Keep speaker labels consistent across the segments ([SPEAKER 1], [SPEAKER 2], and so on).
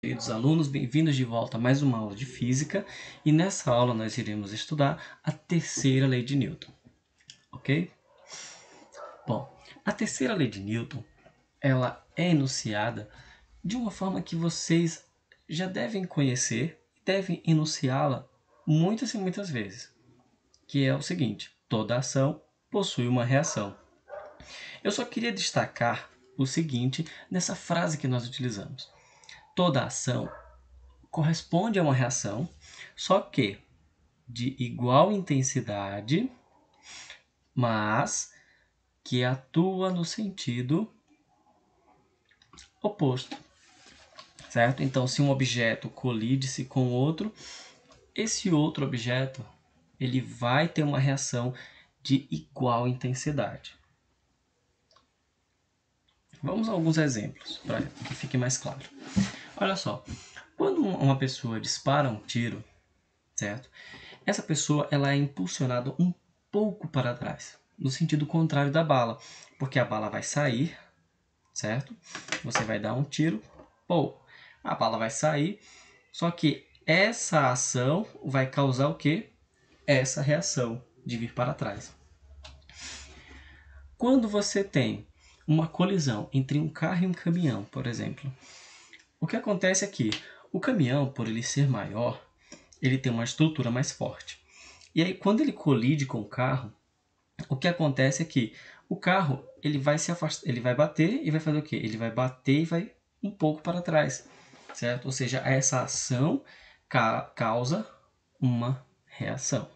[SPEAKER 1] Queridos alunos, bem-vindos de volta a mais uma aula de Física, e nessa aula nós iremos estudar a terceira lei de Newton, ok? Bom, a terceira lei de Newton, ela é enunciada de uma forma que vocês já devem conhecer e devem enunciá-la muitas e muitas vezes, que é o seguinte: toda ação possui uma reação. Eu só queria destacar o seguinte nessa frase que nós utilizamos: toda ação corresponde a uma reação, só que de igual intensidade, mas que atua no sentido oposto, certo? Então, se um objeto colide-se com outro, esse outro objeto ele vai ter uma reação de igual intensidade. Vamos a alguns exemplos para que fique mais claro. Olha só, quando uma pessoa dispara um tiro, certo? Essa pessoa ela é impulsionada um pouco para trás, no sentido contrário da bala, porque a bala vai sair, certo? Você vai dar um tiro, a bala vai sair, só que essa ação vai causar o quê? Essa reação de vir para trás. Quando você tem uma colisão entre um carro e um caminhão, por exemplo, o que acontece é que o caminhão, por ele ser maior, ele tem uma estrutura mais forte. E aí, quando ele colide com o carro, o que acontece é que o carro ele vai se afastar, ele vai bater e vai fazer o quê? Ele vai bater e vai um pouco para trás, certo? Ou seja, essa ação causa uma reação.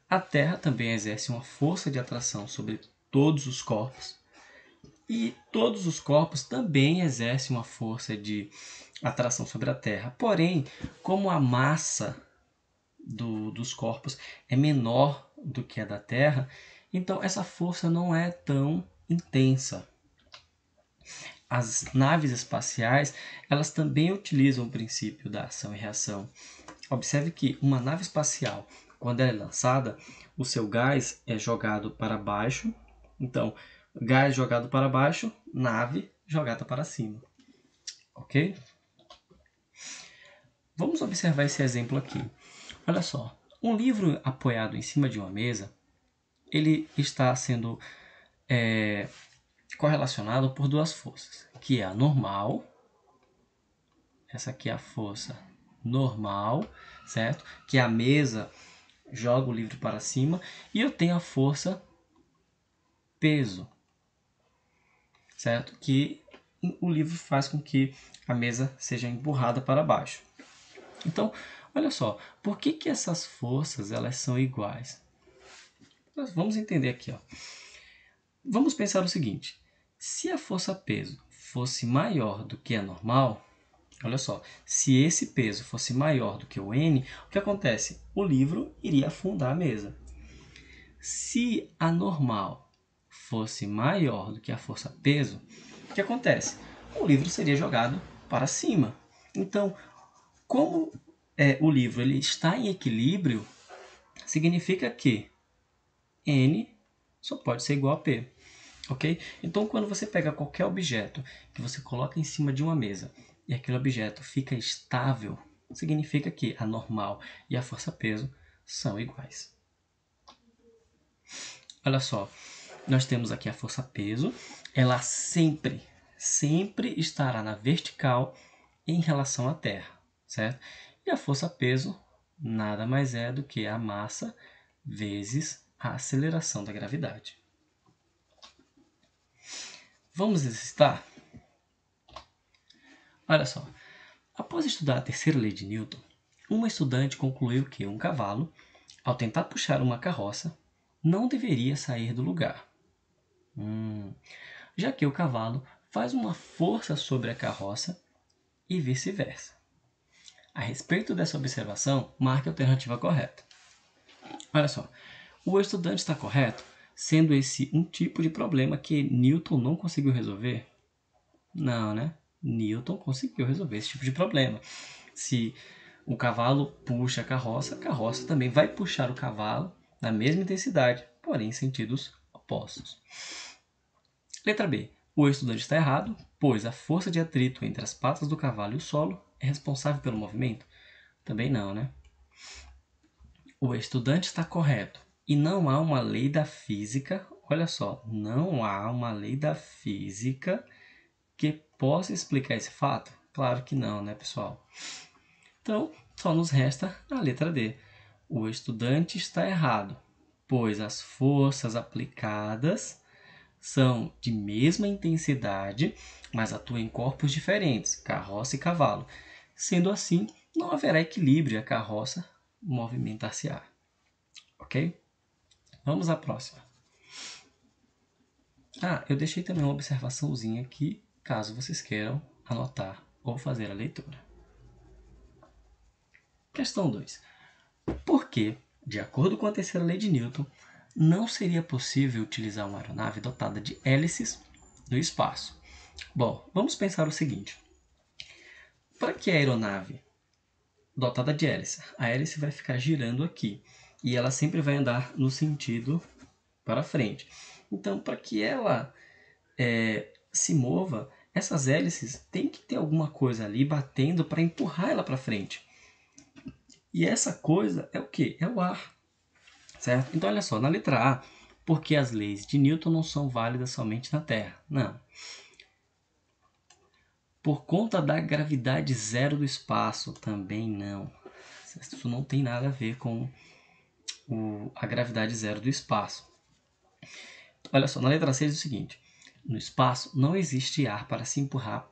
[SPEAKER 1] A Terra também exerce uma força de atração sobre todos os corpos, e todos os corpos também exercem uma força de atração sobre a Terra. Porém, como a massa dos corpos é menor do que a da Terra, então essa força não é tão intensa. As naves espaciais, elas também utilizam o princípio da ação e reação. Observe que uma nave espacial, quando ela é lançada, o seu gás é jogado para baixo. Então, gás jogado para baixo, nave jogada para cima. Ok? Vamos observar esse exemplo aqui. Olha só, um livro apoiado em cima de uma mesa, ele está sendo correlacionado por duas forças, que é a normal, essa aqui é a força normal, certo? Que a mesa joga o livro para cima, e eu tenho a força peso, certo? Que o livro faz com que a mesa seja empurrada para baixo. Então, olha só, por que essas forças elas são iguais? Nós vamos entender aqui, ó. Vamos pensar o seguinte: se a força peso fosse maior do que a normal, olha só, se esse peso fosse maior do que o N, o que acontece? O livro iria afundar a mesa. Se a normal fosse maior do que a força peso, o que acontece? O livro seria jogado para cima. Então, como o livro ele está em equilíbrio, significa que N só pode ser igual a P. Ok? Então, quando você pega qualquer objeto que você coloca em cima de uma mesa e aquele objeto fica estável, significa que a normal e a força-peso são iguais. Olha só, nós temos aqui a força-peso, ela sempre estará na vertical em relação à Terra, certo? E a força-peso nada mais é do que a massa vezes a aceleração da gravidade. Vamos exercitar? Olha só, após estudar a terceira lei de Newton, uma estudante concluiu que um cavalo, ao tentar puxar uma carroça, não deveria sair do lugar, já que o cavalo faz uma força sobre a carroça e vice-versa. A respeito dessa observação, marque a alternativa correta. Olha só, o estudante está correto, sendo esse um tipo de problema que Newton não conseguiu resolver? Não, né? Newton conseguiu resolver esse tipo de problema. Se o cavalo puxa a carroça também vai puxar o cavalo na mesma intensidade, porém em sentidos opostos. Letra B. O estudante está errado, pois a força de atrito entre as patas do cavalo e o solo é responsável pelo movimento? Também não, né? O estudante está correto. E não há uma lei da física, olha só, não há uma lei da física que possa explicar esse fato? Claro que não, né, pessoal? Então, só nos resta a letra D. O estudante está errado, pois as forças aplicadas são de mesma intensidade, mas atuam em corpos diferentes, carroça e cavalo. Sendo assim, não haverá equilíbrio e a carroça movimentar-se-á. Ok? Vamos à próxima. Eu deixei também uma observaçãozinha aqui, caso vocês queiram anotar ou fazer a leitura. Questão 2. Por que, de acordo com a terceira lei de Newton, não seria possível utilizar uma aeronave dotada de hélices no espaço? Bom, vamos pensar o seguinte. Para que a aeronave dotada de hélice? A hélice vai ficar girando aqui e ela sempre vai andar no sentido para frente. Então, para que ela se mova, essas hélices têm que ter alguma coisa ali batendo para empurrar ela para frente. E essa coisa é o quê? É o ar. Certo? Então, olha só, na letra A, porque as leis de Newton não são válidas somente na Terra. Não. Por conta da gravidade zero do espaço, também não. Isso não tem nada a ver com a gravidade zero do espaço. Olha só, na letra C diz o seguinte: no espaço não existe ar para se empurrar,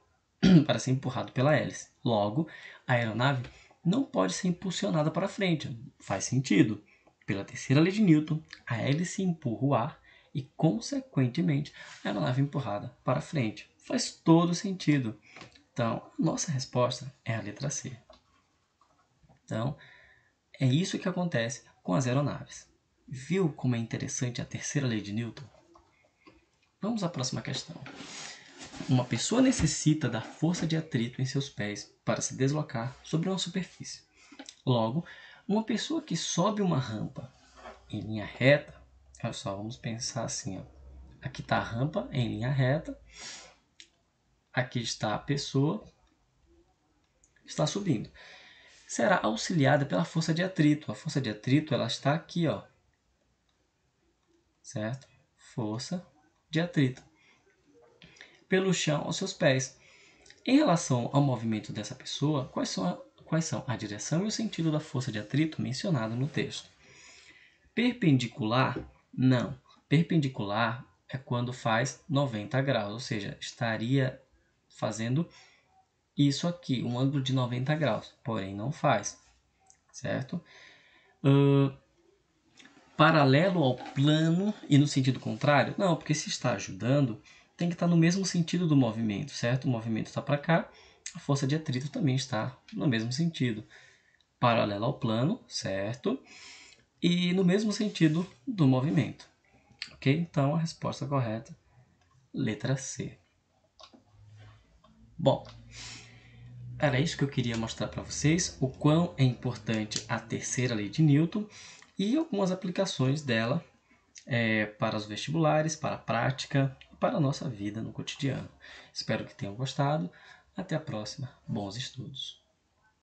[SPEAKER 1] para ser empurrado pela hélice. Logo, a aeronave não pode ser impulsionada para frente. Faz sentido. Pela terceira lei de Newton, a hélice empurra o ar e, consequentemente, a aeronave é empurrada para frente. Faz todo sentido. Então, nossa resposta é a letra C. Então, é isso que acontece com as aeronaves. Viu como é interessante a terceira lei de Newton? Vamos à próxima questão. Uma pessoa necessita da força de atrito em seus pés para se deslocar sobre uma superfície. Logo, uma pessoa que sobe uma rampa em linha reta, olha só, vamos pensar assim, ó. Aqui está a rampa em linha reta, aqui está a pessoa, está subindo. Será auxiliada pela força de atrito. A força de atrito ela está aqui, ó, certo? Força de atrito pelo chão aos seus pés. Em relação ao movimento dessa pessoa, quais são a direção e o sentido da força de atrito mencionado no texto? Perpendicular? Não. Perpendicular é quando faz 90 graus, ou seja, estaria fazendo isso aqui, um ângulo de 90 graus, porém não faz, certo? Paralelo ao plano e no sentido contrário? Não, porque se está ajudando, tem que estar no mesmo sentido do movimento, certo? O movimento está para cá, a força de atrito também está no mesmo sentido. Paralelo ao plano, certo? E no mesmo sentido do movimento. Ok? Então, a resposta correta, letra C. Bom, era isso que eu queria mostrar para vocês, o quão é importante a terceira lei de Newton e algumas aplicações dela para os vestibulares, para a prática e para a nossa vida no cotidiano. Espero que tenham gostado. Até a próxima. Bons estudos.